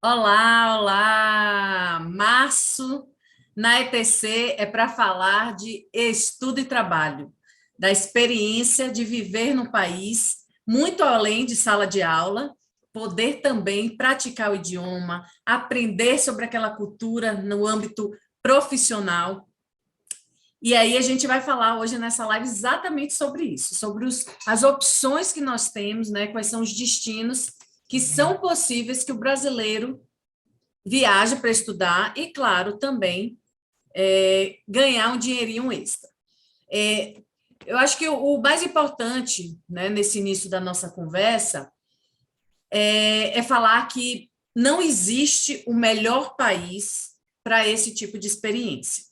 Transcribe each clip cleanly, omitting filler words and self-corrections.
Olá, olá! Março na ETC é para falar de estudo e trabalho, da experiência de viver no país, muito além de sala de aula, poder também praticar o idioma, aprender sobre aquela cultura no âmbito profissional. E aí a gente vai falar hoje nessa live exatamente sobre isso, sobre as opções que nós temos, né? Quais são os destinos que são possíveis que o brasileiro viaja para estudar e, claro, também ganhar um dinheirinho extra. Eu acho que o mais importante, né, nesse início da nossa conversa é falar que não existe o melhor país para esse tipo de experiência.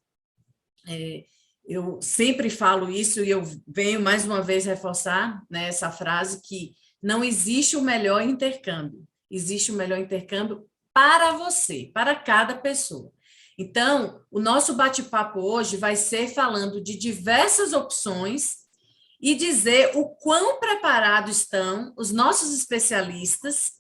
Eu sempre falo isso e eu venho mais uma vez reforçar, né, essa frase que não existe o melhor intercâmbio, existe o melhor intercâmbio para você, para cada pessoa. Então, o nosso bate-papo hoje vai ser falando de diversas opções e dizer o quão preparados estão os nossos especialistas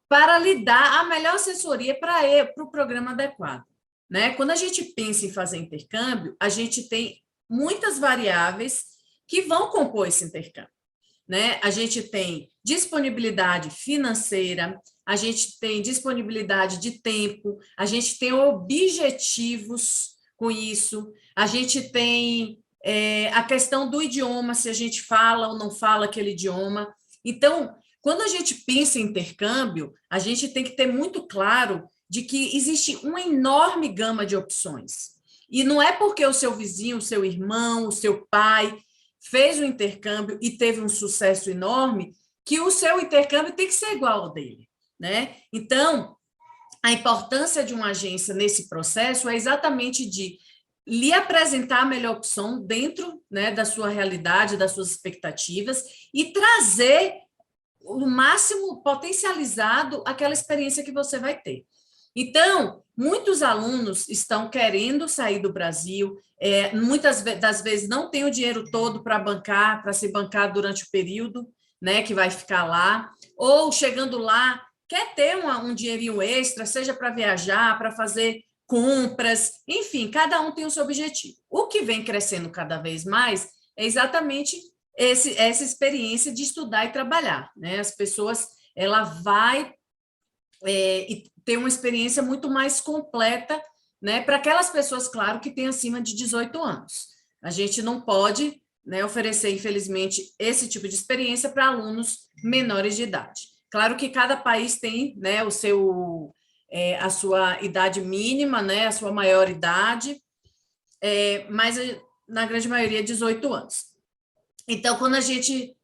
para lhe dar a melhor assessoria para o programa adequado. Né? Quando a gente pensa em fazer intercâmbio, a gente tem muitas variáveis que vão compor esse intercâmbio. Né? A gente tem disponibilidade financeira, a gente tem disponibilidade de tempo, a gente tem objetivos com isso, a gente tem a questão do idioma, se a gente fala ou não fala aquele idioma. Então, quando a gente pensa em intercâmbio, a gente tem que ter muito claro de que existe uma enorme gama de opções. E não é porque o seu vizinho, o seu irmão, o seu pai fez o intercâmbio e teve um sucesso enorme, que o seu intercâmbio tem que ser igual ao dele, né? Então, a importância de uma agência nesse processo é exatamente de lhe apresentar a melhor opção dentro, né, da sua realidade, das suas expectativas e trazer o máximo potencializado aquela experiência que você vai ter. Então, muitos alunos estão querendo sair do Brasil, muitas das vezes não tem o dinheiro todo para bancar, para se bancar durante o período, né, que vai ficar lá, ou chegando lá, quer ter um dinheirinho extra, seja para viajar, para fazer compras, enfim, cada um tem o seu objetivo. O que vem crescendo cada vez mais é exatamente essa experiência de estudar e trabalhar, né? As pessoas, ela vai ter uma experiência muito mais completa, né? Para aquelas pessoas, claro, que têm acima de 18 anos. A gente não pode, né, oferecer, infelizmente, esse tipo de experiência para alunos menores de idade. Claro que cada país tem, né, a sua idade mínima, né, a sua maioridade, mas na grande maioria 18 anos. Então, quando a gente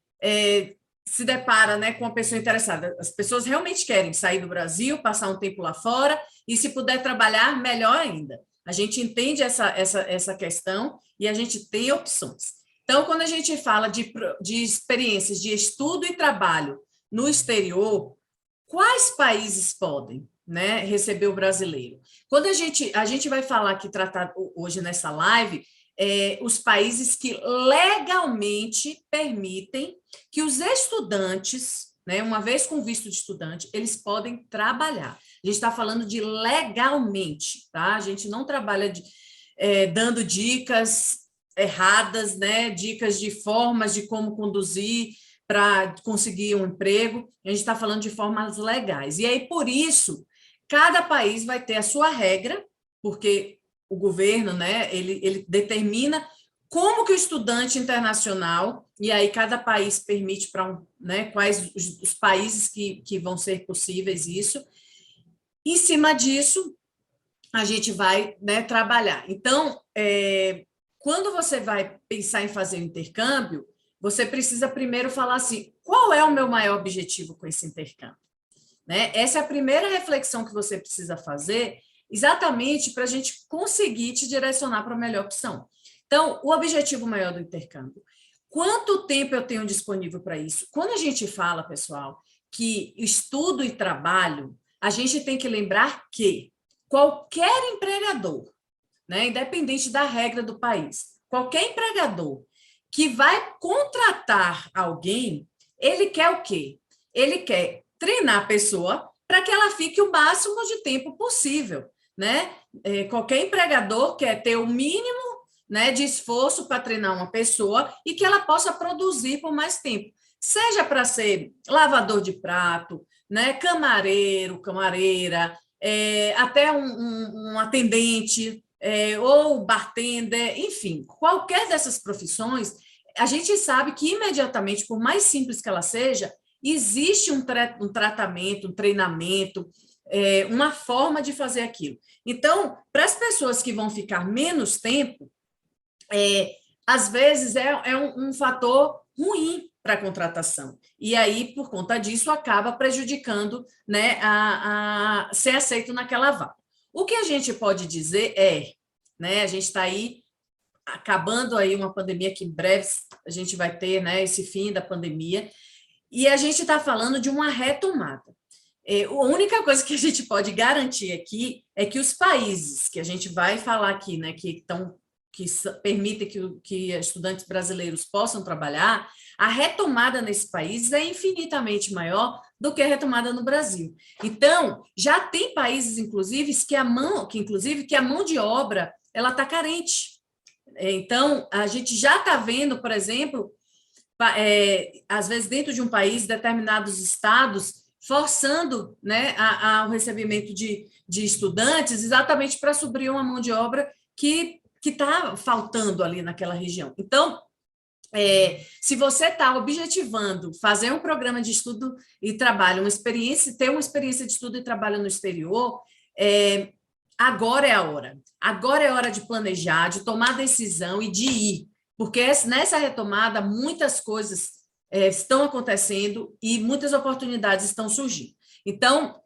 se depara, né, com uma pessoa interessada, as pessoas realmente querem sair do Brasil, passar um tempo lá fora, e se puder trabalhar, melhor ainda. A gente entende essa questão e a gente tem opções. Então, quando a gente fala de experiências de estudo e trabalho no exterior, quais países podem, né, receber o brasileiro? Quando a gente vai falar aqui, tratar hoje nessa live, os países que legalmente permitem que os estudantes, né, uma vez com visto de estudante, eles podem trabalhar. A gente está falando de legalmente, tá? A gente não trabalha dando dicas erradas, né? Dicas de formas de como conduzir para conseguir um emprego. A gente está falando de formas legais. E aí, por isso, cada país vai ter a sua regra, porque o governo, né, ele determina como que o estudante internacional, e aí cada país permite né, quais os países que vão ser possíveis isso. Em cima disso, a gente vai, né, trabalhar. Então, quando você vai pensar em fazer um intercâmbio, você precisa primeiro falar assim, qual é o meu maior objetivo com esse intercâmbio? Né? Essa é a primeira reflexão que você precisa fazer, exatamente para a gente conseguir te direcionar para a melhor opção. Então, o objetivo maior do intercâmbio. Quanto tempo eu tenho disponível para isso? Quando a gente fala, pessoal, que estudo e trabalho, a gente tem que lembrar que qualquer empregador, né, independente da regra do país, qualquer empregador que vai contratar alguém, ele quer o quê? Ele quer treinar a pessoa para que ela fique o máximo de tempo possível, né? Qualquer empregador quer ter o mínimo, né, de esforço para treinar uma pessoa e que ela possa produzir por mais tempo, seja para ser lavador de prato, né, camareiro, camareira, até um atendente, ou bartender, enfim, qualquer dessas profissões, a gente sabe que imediatamente, por mais simples que ela seja, existe um tratamento, um treinamento, uma forma de fazer aquilo. Então, para as pessoas que vão ficar menos tempo, às vezes é um fator ruim para a contratação. E aí, por conta disso, acaba prejudicando, né, a ser aceito naquela vaga. O que a gente pode dizer né, a gente está aí acabando aí uma pandemia que em breve a gente vai ter, né, esse fim da pandemia, e a gente está falando de uma retomada. A única coisa que a gente pode garantir aqui é que os países que a gente vai falar aqui, né, que permitem que estudantes brasileiros possam trabalhar, a retomada nesse país é infinitamente maior do que a retomada no Brasil. Então, já tem países, inclusive, que a mão de obra ela está carente. Então, a gente já está vendo, por exemplo, às vezes dentro de um país, determinados estados forçando, né, o recebimento de estudantes exatamente para suprir uma mão de obra que está faltando ali naquela região. Então, se você está objetivando fazer um programa de estudo e trabalho, ter uma experiência de estudo e trabalho no exterior, agora é a hora. Agora é a hora de planejar, de tomar decisão e de ir, porque nessa retomada muitas coisas estão acontecendo e muitas oportunidades estão surgindo. Então,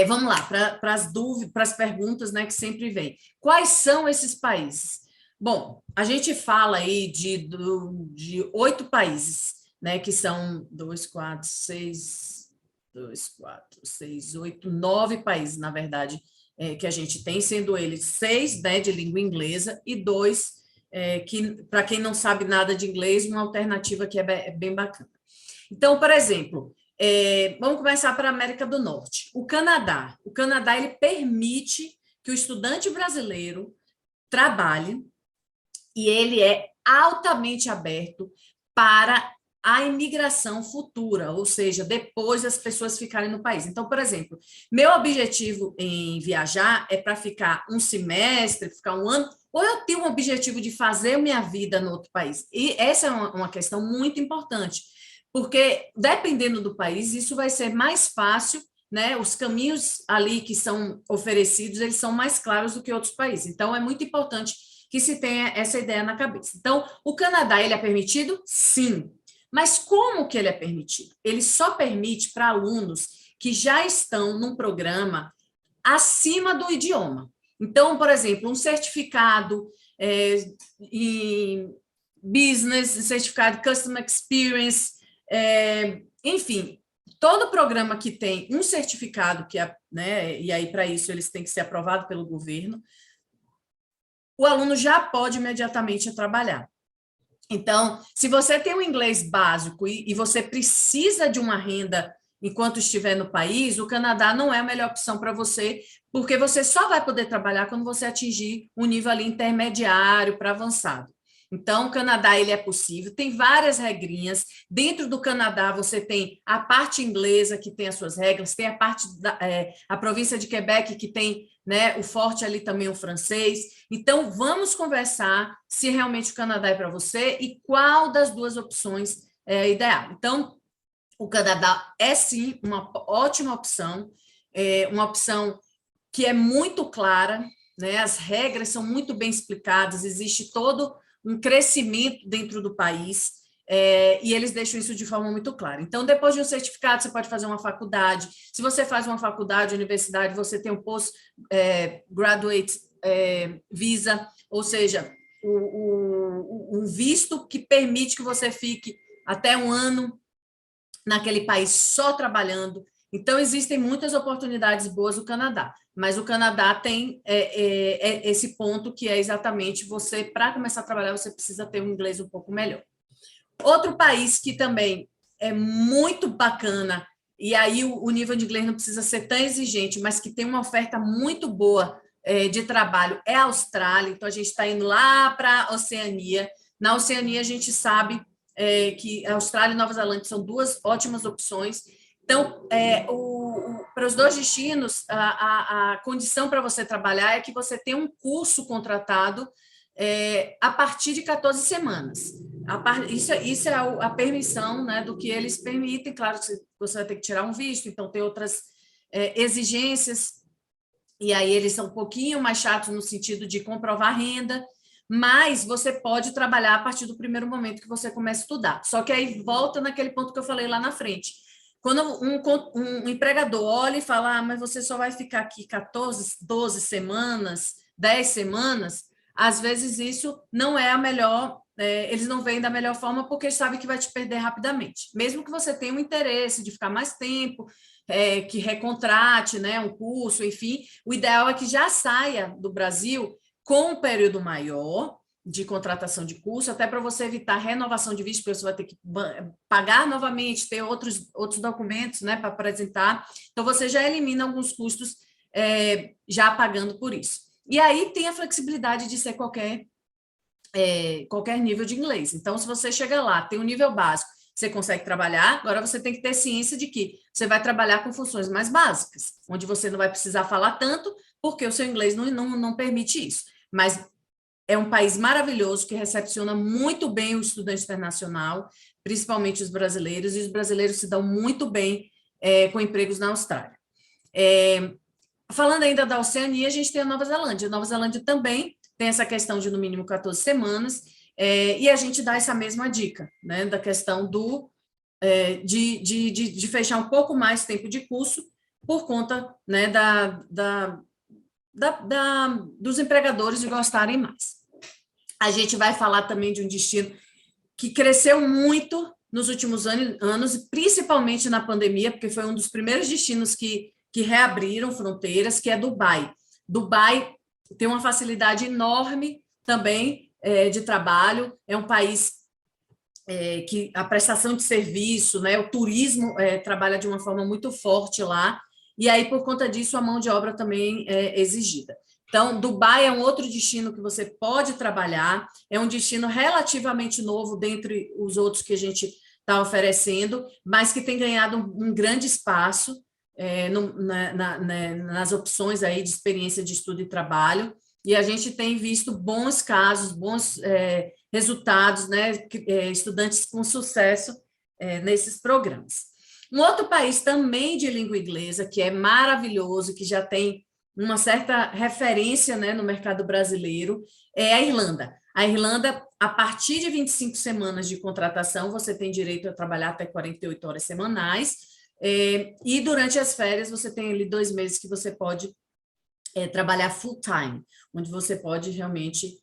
vamos lá, para as dúvidas, para as perguntas, né, que sempre vem. Quais são esses países? Bom, a gente fala aí de 8 países, né, que são 9 países, na verdade, que a gente tem, sendo eles 6, né, de língua inglesa e 2, que, para quem não sabe nada de inglês, uma alternativa que é bem bacana. Então, por exemplo, vamos começar para a América do Norte. O Canadá ele permite que o estudante brasileiro trabalhe e ele é altamente aberto para a imigração futura, ou seja, depois das pessoas ficarem no país. Então, por exemplo, meu objetivo em viajar é para ficar um semestre, ficar um ano, ou eu tenho um objetivo de fazer minha vida no outro país. E essa é uma questão muito importante, porque dependendo do país, isso vai ser mais fácil, né? Os caminhos ali que são oferecidos, eles são mais claros do que outros países. Então, é muito importante que se tenha essa ideia na cabeça. Então, o Canadá, ele é permitido? Sim. Mas como que ele é permitido? Ele só permite para alunos que já estão num programa acima do idioma. Então, por exemplo, um certificado em business, certificado customer experience, enfim, todo programa que tem um certificado, né, e aí para isso eles têm que ser aprovados pelo governo, o aluno já pode imediatamente trabalhar. Então, se você tem um inglês básico e você precisa de uma renda enquanto estiver no país, o Canadá não é a melhor opção para você, porque você só vai poder trabalhar quando você atingir um nível ali intermediário para avançado. Então, o Canadá, ele é possível, tem várias regrinhas. Dentro do Canadá, você tem a parte inglesa, que tem as suas regras, tem a província de Quebec, que tem, né, o forte ali também o francês. Então, vamos conversar se realmente o Canadá é para você e qual das duas opções é ideal. Então, o Canadá é, sim, uma ótima opção, uma opção que é muito clara, né? As regras são muito bem explicadas, existe todo um crescimento dentro do país, e eles deixam isso de forma muito clara. Então, depois de um certificado, você pode fazer uma faculdade. Se você faz uma faculdade, universidade, você tem um post-graduate visa, ou seja, um visto que permite que você fique até um ano naquele país só trabalhando. Então, existem muitas oportunidades boas no Canadá, mas o Canadá tem esse ponto que é exatamente você, para começar a trabalhar, você precisa ter um inglês um pouco melhor. Outro país que também é muito bacana e aí o nível de inglês não precisa ser tão exigente, mas que tem uma oferta muito boa de trabalho, é a Austrália. Então, a gente está indo lá para a Oceania. Na Oceania, a gente sabe que a Austrália e Nova Zelândia são duas ótimas opções. Então, para os dois destinos, a condição para você trabalhar é que você tenha um curso contratado a partir de 14 semanas. Isso é a permissão, né, do que eles permitem. Claro que você vai ter que tirar um visto, então tem outras exigências, e aí eles são um pouquinho mais chatos no sentido de comprovar renda, mas você pode trabalhar a partir do primeiro momento que você começa a estudar. Só que aí volta naquele ponto que eu falei lá na frente. Quando um empregador olha e fala, mas você só vai ficar aqui 14, 12 semanas, 10 semanas, às vezes isso não é a melhor, eles não veem da melhor forma porque sabem que vai te perder rapidamente. Mesmo que você tenha um interesse de ficar mais tempo, que recontrate, né, um curso, enfim, o ideal é que já saia do Brasil com um período maior de contratação de curso, até para você evitar renovação de visto, porque você vai ter que pagar novamente, ter outros documentos, né, para apresentar. Então, você já elimina alguns custos já pagando por isso. E aí tem a flexibilidade de ser qualquer nível de inglês. Então, se você chega lá, tem um nível básico, você consegue trabalhar, agora você tem que ter ciência de que você vai trabalhar com funções mais básicas, onde você não vai precisar falar tanto, porque o seu inglês não permite isso. Mas é um país maravilhoso, que recepciona muito bem o estudante internacional, principalmente os brasileiros, e os brasileiros se dão muito bem com empregos na Austrália. Falando ainda da Oceania, a gente tem a Nova Zelândia. A Nova Zelândia também tem essa questão de, no mínimo, 14 semanas, e a gente dá essa mesma dica, né, da questão de fechar um pouco mais tempo de curso por conta, né, dos empregadores de gostarem mais. A gente vai falar também de um destino que cresceu muito nos últimos anos, principalmente na pandemia, porque foi um dos primeiros destinos que reabriram fronteiras, que é Dubai. Dubai tem uma facilidade enorme também de trabalho, é um país que a prestação de serviço, né, o turismo trabalha de uma forma muito forte lá, e aí, por conta disso, a mão de obra também é exigida. Então, Dubai é um outro destino que você pode trabalhar, é um destino relativamente novo dentre os outros que a gente está oferecendo, mas que tem ganhado um grande espaço nas opções aí de experiência de estudo e trabalho, e a gente tem visto bons casos, bons resultados, né, estudantes com sucesso nesses programas. Um outro país também de língua inglesa, que é maravilhoso, que já tem uma certa referência, né, no mercado brasileiro, é a Irlanda. A Irlanda, a partir de 25 semanas de contratação, você tem direito a trabalhar até 48 horas semanais, e durante as férias você tem ali 2 meses que você pode trabalhar full time, onde você pode realmente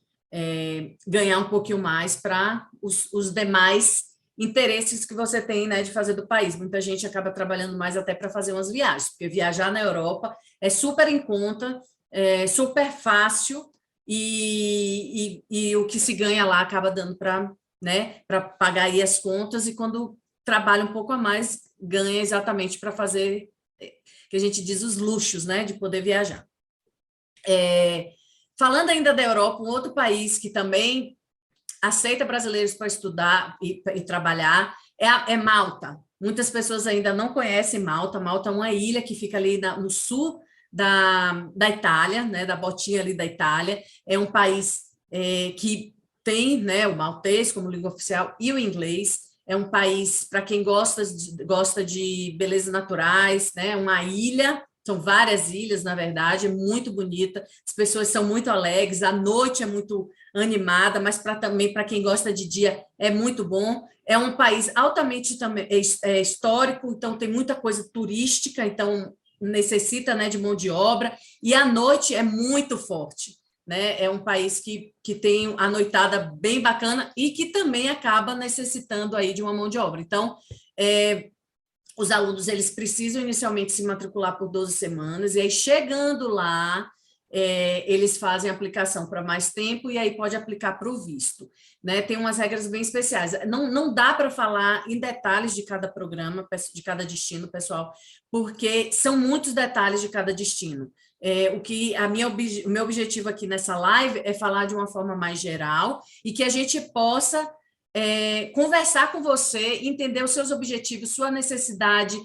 ganhar um pouquinho mais para os demais interesses que você tem, né, de fazer do país. Muita gente acaba trabalhando mais até para fazer umas viagens, porque viajar na Europa é super em conta, super fácil, e o que se ganha lá acaba dando para, né, para pagar aí as contas, e quando trabalha um pouco a mais, ganha exatamente para fazer, que a gente diz, os luxos, né, de poder viajar. Falando ainda da Europa, um outro país que também aceita brasileiros para estudar e trabalhar é Malta. Muitas pessoas ainda não conhecem Malta. Malta é uma ilha que fica ali no sul da Itália, né, da botinha ali da Itália. É um país que tem, né, o maltês como língua oficial e o inglês. É um país para quem gosta de belezas naturais, né, uma ilha. São várias ilhas, na verdade, é muito bonita, as pessoas são muito alegres, a noite é muito animada, mas também para quem gosta de dia é muito bom. É um país altamente também histórico, então tem muita coisa turística, então necessita, né, de mão de obra, e a noite é muito forte, né? É um país que tem a noitada bem bacana e que também acaba necessitando aí de uma mão de obra. Então, os alunos, eles precisam inicialmente se matricular por 12 semanas, e aí chegando lá, eles fazem aplicação para mais tempo e aí pode aplicar para o visto, né? Tem umas regras bem especiais. Não dá para falar em detalhes de cada programa, de cada destino, pessoal, porque são muitos detalhes de cada destino. O meu objetivo aqui nessa live é falar de uma forma mais geral e que a gente possa conversar com você, entender os seus objetivos, sua necessidade,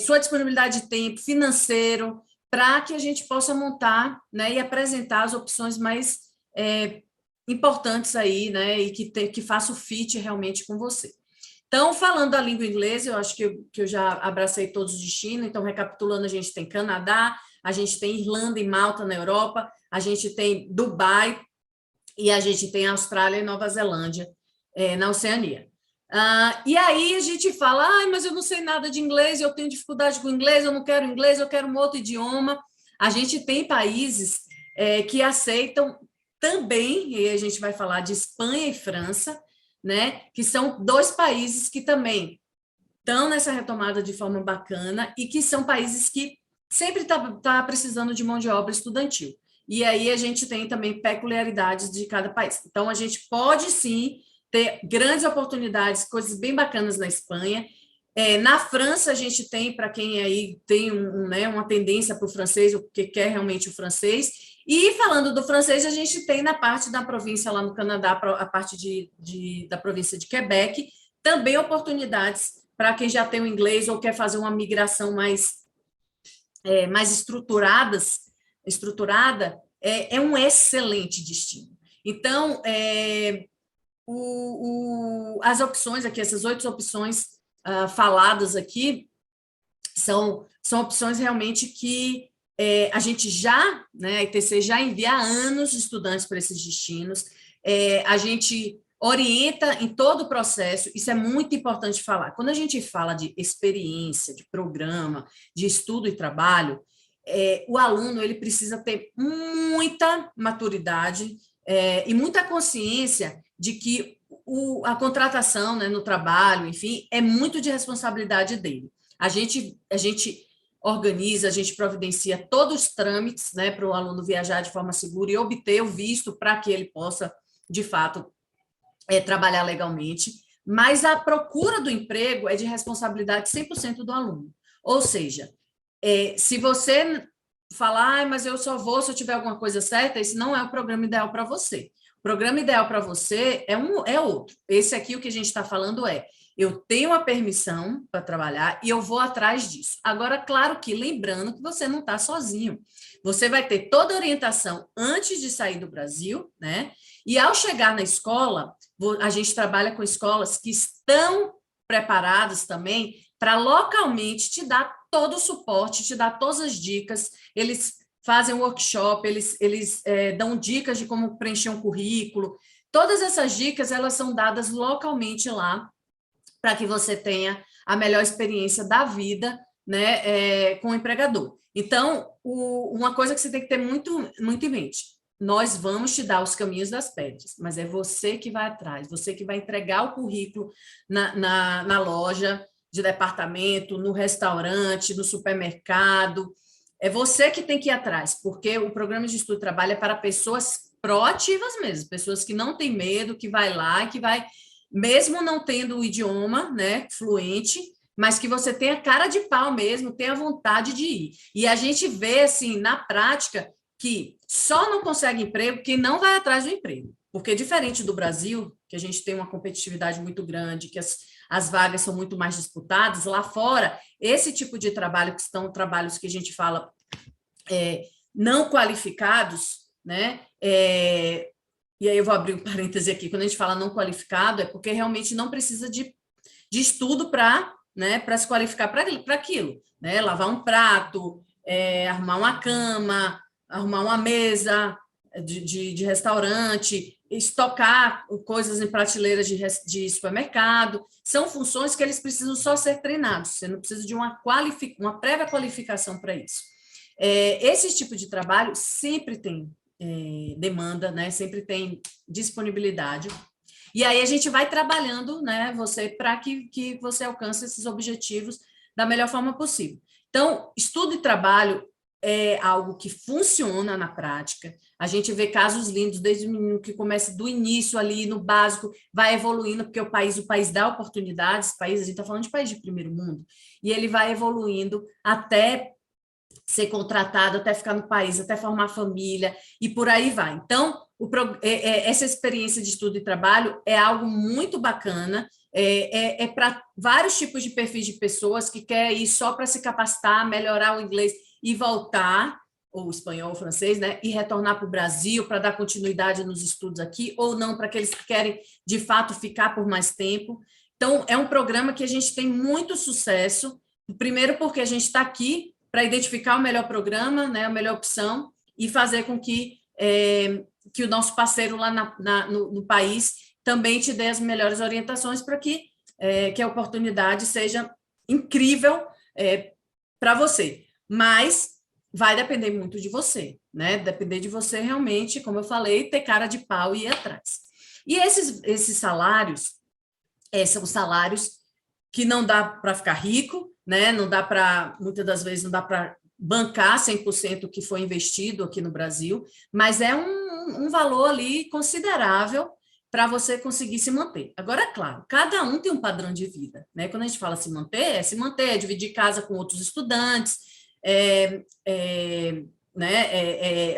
sua disponibilidade de tempo, financeiro, para que a gente possa montar, né, e apresentar as opções mais importantes aí, né, e que faça o fit realmente com você. Então, falando da língua inglesa, eu acho que eu já abracei todos os destinos. Então, recapitulando, a gente tem Canadá, a gente tem Irlanda e Malta na Europa, a gente tem Dubai e a gente tem Austrália e Nova Zelândia na Oceania. E aí a gente fala, mas eu não sei nada de inglês, eu tenho dificuldade com inglês, eu não quero inglês, eu quero um outro idioma. A gente tem países que aceitam também, e a gente vai falar de Espanha e França, né, que são 2 países que também estão nessa retomada de forma bacana e que são países que sempre tá precisando de mão de obra estudantil. E aí a gente tem também peculiaridades de cada país. Então, a gente pode, sim, ter grandes oportunidades, coisas bem bacanas na Espanha. Na França, a gente tem, para quem aí tem uma tendência para o francês, ou que quer realmente o francês. E falando do francês, a gente tem na parte da província lá no Canadá, a parte da província de Quebec, também oportunidades para quem já tem o inglês ou quer fazer uma migração mais estruturada, é um excelente destino. Então, as opções aqui, essas 8 opções faladas aqui, são opções realmente que a gente já, né, a ITC já envia há anos estudantes para esses destinos, a gente orienta em todo o processo, isso é muito importante falar. Quando a gente fala de experiência, de programa, de estudo e trabalho, o aluno ele precisa ter muita maturidade e muita consciência de que a contratação, né, no trabalho, enfim, é muito de responsabilidade dele. A gente organiza, a gente providencia todos os trâmites, né, para o aluno viajar de forma segura e obter o visto para que ele possa, de fato, trabalhar legalmente, mas a procura do emprego é de responsabilidade 100% do aluno. Ou seja, se você falar, mas eu só vou se eu tiver alguma coisa certa, esse não é o programa ideal para você. O programa ideal para você é outro. Esse aqui, o que a gente está falando eu tenho a permissão para trabalhar e eu vou atrás disso. Agora, claro que, lembrando que você não está sozinho. Você vai ter toda a orientação antes de sair do Brasil, né? E ao chegar na escola, a gente trabalha com escolas que estão preparadas também para localmente te dar todo o suporte, te dar todas as dicas. Eles fazem workshop, eles dão dicas de como preencher um currículo. Todas essas dicas, elas são dadas localmente lá, para que você tenha a melhor experiência da vida, né, com o empregador. Então, uma coisa que você tem que ter muito, muito em mente, nós vamos te dar os caminhos das pedras, mas é você que vai atrás, você que vai entregar o currículo na loja de departamento, no restaurante, no supermercado, é você que tem que ir atrás, porque o programa de estudo e trabalho é para pessoas proativas mesmo, pessoas que não têm medo, que vai lá, que vai, mesmo não tendo o idioma, né, fluente, mas que você tenha cara de pau mesmo, tenha vontade de ir. E a gente vê, assim, na prática, que só não consegue emprego quem não vai atrás do emprego. Porque, diferente do Brasil, que a gente tem uma competitividade muito grande, que as vagas são muito mais disputadas, lá fora, esse tipo de trabalho, que são trabalhos que a gente fala não qualificados, né? E aí eu vou abrir um parêntese aqui, quando a gente fala não qualificado, é porque realmente não precisa de estudo para, né, para se qualificar para aquilo, né? Lavar um prato, arrumar uma cama, arrumar uma mesa de restaurante, estocar coisas em prateleiras de supermercado, são funções que eles precisam só ser treinados, você não precisa de uma prévia qualificação para isso. Esse tipo de trabalho sempre tem demanda, né? Sempre tem disponibilidade. E aí a gente vai trabalhando, né, você para que você alcance esses objetivos da melhor forma possível. Então, estudo e trabalho é algo que funciona na prática. A gente vê casos lindos, desde o menino que começa do início ali, no básico, vai evoluindo, porque o país dá oportunidades, a gente está falando de país de primeiro mundo, e ele vai evoluindo até ser contratado, até ficar no país, até formar família, e por aí vai. Então, essa experiência de estudo e trabalho é algo muito bacana, para vários tipos de perfis de pessoas que querem ir só para se capacitar, melhorar o inglês e voltar, ou espanhol ou francês, né, e retornar para o Brasil para dar continuidade nos estudos aqui, ou não, para aqueles que querem, de fato, ficar por mais tempo. Então, é um programa que a gente tem muito sucesso, primeiro porque a gente está aqui para identificar o melhor programa, né, a melhor opção, e fazer com que o nosso parceiro lá no país também te dê as melhores orientações para que a oportunidade seja incrível para você. Mas vai depender muito de você, né? Depender de você realmente, como eu falei, ter cara de pau e ir atrás. E esses salários, são salários que não dá para ficar rico, né? Não dá para, muitas das vezes, não dá para bancar 100% o que foi investido aqui no Brasil, mas é um valor ali considerável para você conseguir se manter. Agora, é claro, cada um tem um padrão de vida, né? Quando a gente fala se manter, dividir casa com outros estudantes,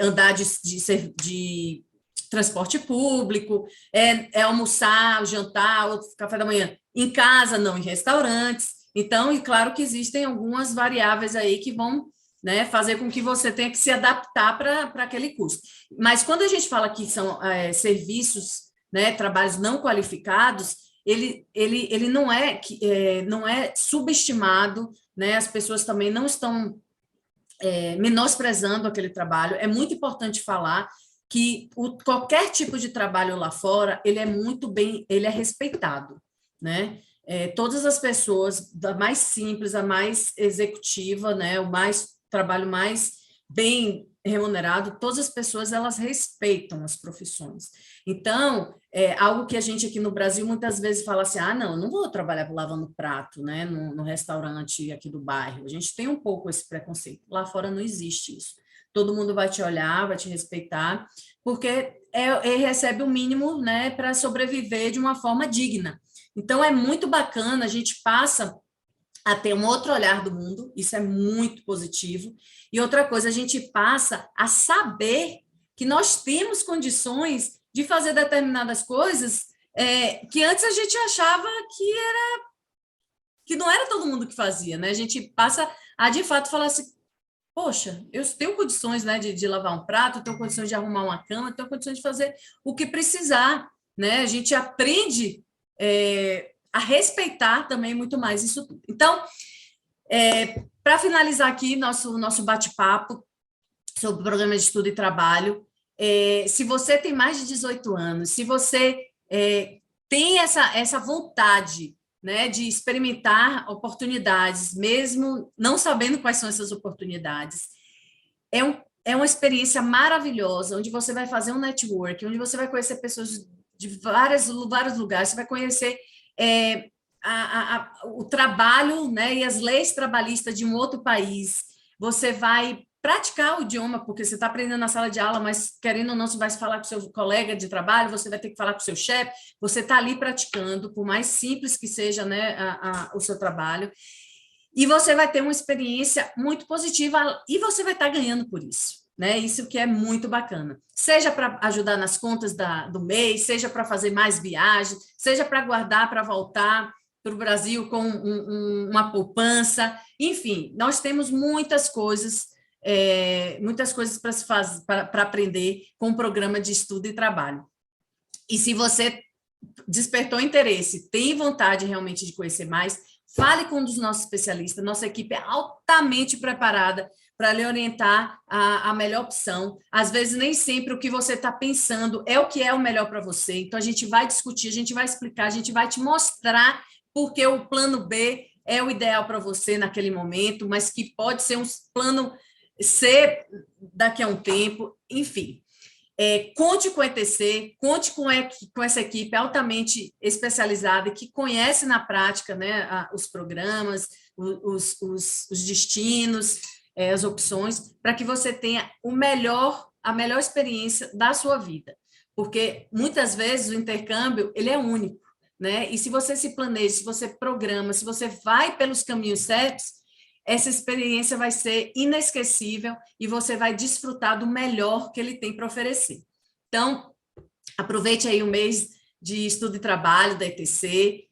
andar de transporte público, almoçar, jantar, café da manhã em casa, não em restaurantes. Então, e claro que existem algumas variáveis aí que vão, né, fazer com que você tenha que se adaptar para aquele custo. Mas quando a gente fala que são serviços, né, trabalhos não qualificados, ele não é subestimado, né, as pessoas também não estão menosprezando aquele trabalho. É muito importante falar que qualquer tipo de trabalho lá fora, ele é respeitado, né? Todas as pessoas, da mais simples, a mais executiva, né, o trabalho mais bem remunerado, todas as pessoas, elas respeitam as profissões. Então, algo que a gente aqui no Brasil muitas vezes fala assim, não, eu não vou trabalhar lavando prato, né, no restaurante aqui do bairro. A gente tem um pouco esse preconceito. Lá fora não existe isso. Todo mundo vai te olhar, vai te respeitar, porque recebe o mínimo, né, para sobreviver de uma forma digna. Então, é muito bacana, a gente passa a ter um outro olhar do mundo, isso é muito positivo. E outra coisa, a gente passa a saber que nós temos condições de fazer determinadas coisas que antes a gente achava que não era todo mundo que fazia, né? A gente passa a, de fato, falar assim, poxa, eu tenho condições, né, de lavar um prato, eu tenho condições de arrumar uma cama, eu tenho condições de fazer o que precisar, né? A gente aprende a respeitar também muito mais isso tudo. Então, para finalizar aqui nosso bate-papo sobre o programa de estudo e trabalho, se você tem mais de 18 anos, se você tem essa vontade, né, de experimentar oportunidades, mesmo não sabendo quais são essas oportunidades, é uma experiência maravilhosa, onde você vai fazer um network, onde você vai conhecer pessoas de vários lugares, você vai conhecer o trabalho, né, e as leis trabalhistas de um outro país, você vai praticar o idioma, porque você está aprendendo na sala de aula, mas querendo ou não, você vai falar com seu colega de trabalho, você vai ter que falar com o seu chefe, você está ali praticando, por mais simples que seja, né, o seu trabalho, e você vai ter uma experiência muito positiva, e você vai estar ganhando por isso, né? Isso que é muito bacana. Seja para ajudar nas contas do mês, seja para fazer mais viagens, seja para guardar, para voltar para o Brasil com uma poupança, enfim, nós temos muitas coisas para se fazer, para aprender com o programa de estudo e trabalho. E se você despertou interesse, tem vontade realmente de conhecer mais, fale com um dos nossos especialistas, nossa equipe é altamente preparada para lhe orientar a melhor opção. Às vezes, nem sempre o que você está pensando é o que é o melhor para você. Então, a gente vai discutir, a gente vai explicar, a gente vai te mostrar porque o plano B é o ideal para você naquele momento, mas que pode ser um plano C daqui a um tempo, enfim. Conte com o ETC, conte com essa equipe altamente especializada que conhece na prática, né, os programas, os destinos, as opções para que você tenha a melhor experiência da sua vida. Porque muitas vezes o intercâmbio ele é único, né? E se você se planeja, se você programa, se você vai pelos caminhos certos, essa experiência vai ser inesquecível e você vai desfrutar do melhor que ele tem para oferecer. Então, aproveite aí o mês de estudo e trabalho da ETC,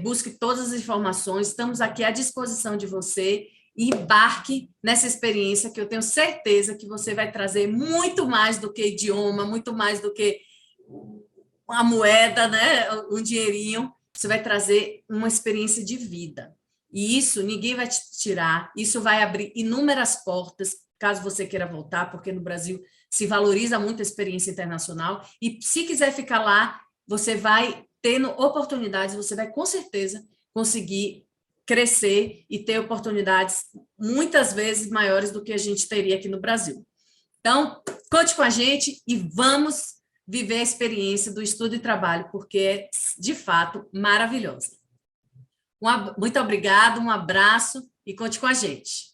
busque todas as informações, estamos aqui à disposição de você e embarque nessa experiência que eu tenho certeza que você vai trazer muito mais do que idioma, muito mais do que uma moeda, né? Um dinheirinho, você vai trazer uma experiência de vida. E isso ninguém vai te tirar, isso vai abrir inúmeras portas, caso você queira voltar, porque no Brasil se valoriza muito a experiência internacional, e se quiser ficar lá, você vai tendo oportunidades, você vai com certeza conseguir crescer e ter oportunidades muitas vezes maiores do que a gente teria aqui no Brasil. Então, conte com a gente e vamos viver a experiência do estudo e trabalho, porque é, de fato, maravilhosa. Muito obrigada, um abraço e conte com a gente.